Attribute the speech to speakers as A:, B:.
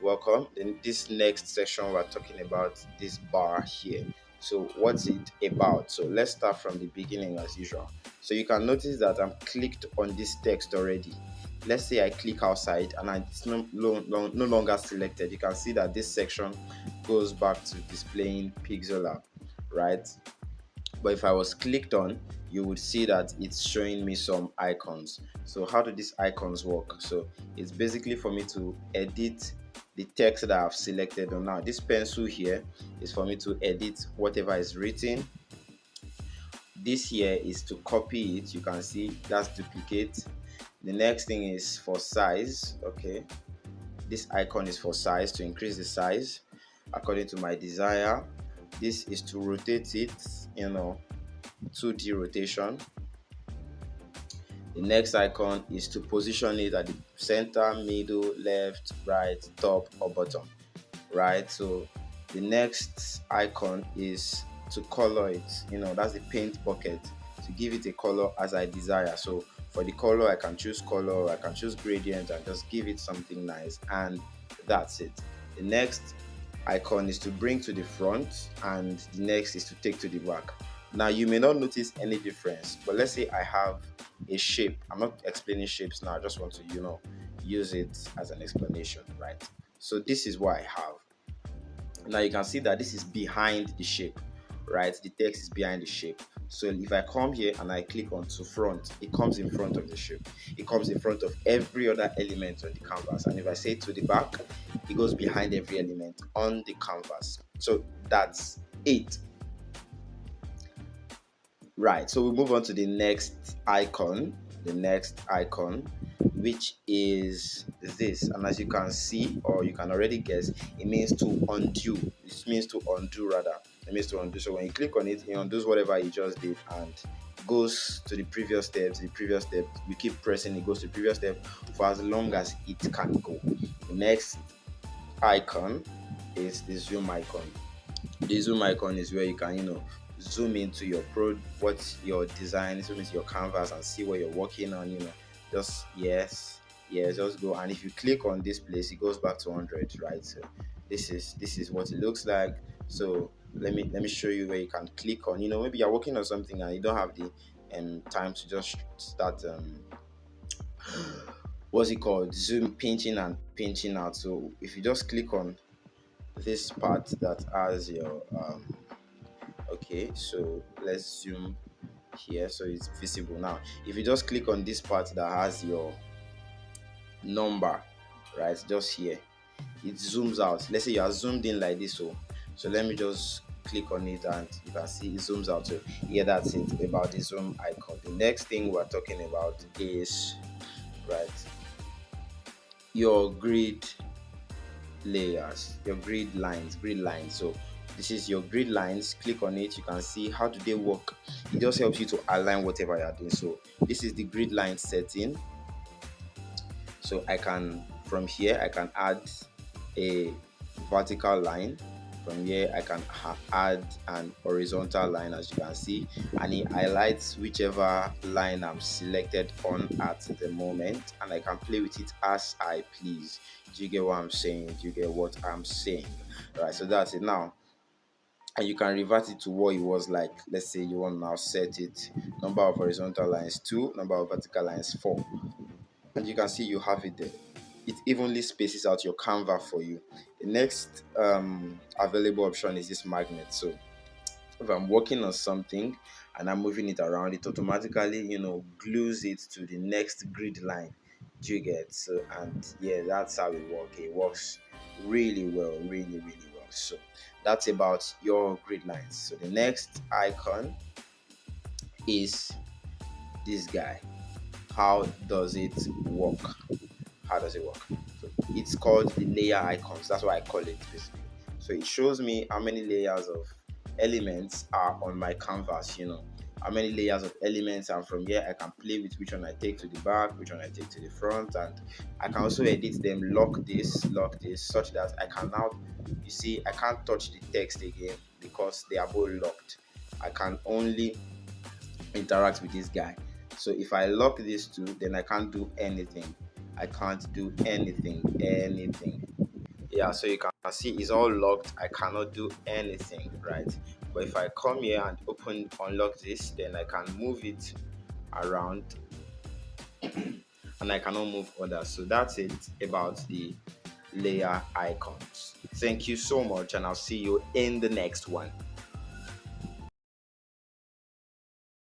A: welcome. In this next section, we're talking about this bar here. So, what's it about? So, let's start from the beginning as usual. So, you can notice that I'm clicked on this text already. Let's say I click outside and it's no longer selected. You can see that this section goes back to displaying Pixellab, right? But if I was clicked on, you would see that it's showing me some icons. So how do these icons work? So it's basically for me to edit the text that I've selected on. Now this pencil here is for me to edit whatever is written. This here is to copy it. You can see that's duplicate. The next thing is for size. Okay, this icon is for size, to increase the size according to my desire. This is to rotate it, 2D rotation. The next icon is to position it at the center, middle, left, right, top, or bottom, right? So the next icon is to color it, that's the paint bucket, to give it a color as I desire. So for the color, I can choose color, I can choose gradient, and just give it something nice, and that's it. The next icon is to bring to the front, and the next is to take to the back. Now you may not notice any difference, but let's say I have a shape. I'm not explaining shapes now, I just want to use it as an explanation, right? So this is what I have. Now you can see that this is behind the shape, right? The text is behind the shape. So if I come here and I click onto front, it comes in front of the shape. It comes in front of every other element on the canvas. And if I say to the back, it goes behind every element on the canvas. So that's it. Right, so we move on to the next icon, which is this. And as you can see, or you can already guess, it means to undo. It means to undo rather. It means to undo. So when you click on it, it undoes whatever you just did and goes to the previous step, We keep pressing, it goes to the previous step for as long as it can go. The next icon is the zoom icon. The zoom icon is where you can, zoom into your what's your design, zoom into your canvas and see what you're working on. Just just go, and if you click on this place, it goes back to 100, right? So this is what it looks like. So let me show you where you can click on. Maybe you're working on something and you don't have the time to just start what's it called, zoom pinching and pinching out. So if you just click on this part that has your okay, so let's zoom here so it's visible. Now if you just click on this part that has your number, right, just here, it zooms out. Let's say you are zoomed in like this. So let me just click on it and you can see it zooms out. So yeah, that's it about the zoom icon. The next thing we're talking about is, right, your grid layers, your grid lines. So this is your grid lines. Click on it, you can see how do they work. It just helps you to align whatever you're doing. So this is the grid line setting. So from here I can add a vertical line. From here I can add an horizontal line, as you can see, and it highlights whichever line I'm selected on at the moment, and I can play with it as I please. Do you get what I'm saying? Right, so that's it. Now, and you can revert it to what it was like. Let's say you want to now set it, number of horizontal lines 2, number of vertical lines 4, and you can see you have it there. It evenly spaces out your canvas for you. The next available option is this magnet. So if I'm working on something and I'm moving it around, it automatically glues it to the next grid line. Do you get? So, and yeah, that's how it works. It works really well, really well. So that's about your grid lines. So the next icon is this guy. How does it work? So it's called the layer icons. That's why I call it basically. So it shows me how many layers of elements are on my canvas, how many layers of elements, and from here I can play with which one I take to the back, which one I take to the front, and I can also edit them, lock this, such that I can now, you see, I can't touch the text again because they are both locked. I can only interact with this guy. So if I lock these two, then I can't do anything. Yeah, so you can see it's all locked. I cannot do anything, right? But if I come here and unlock this, then I can move it around and I cannot move others. So that's it about the layer icons. Thank you so much, and I'll see you in the next one.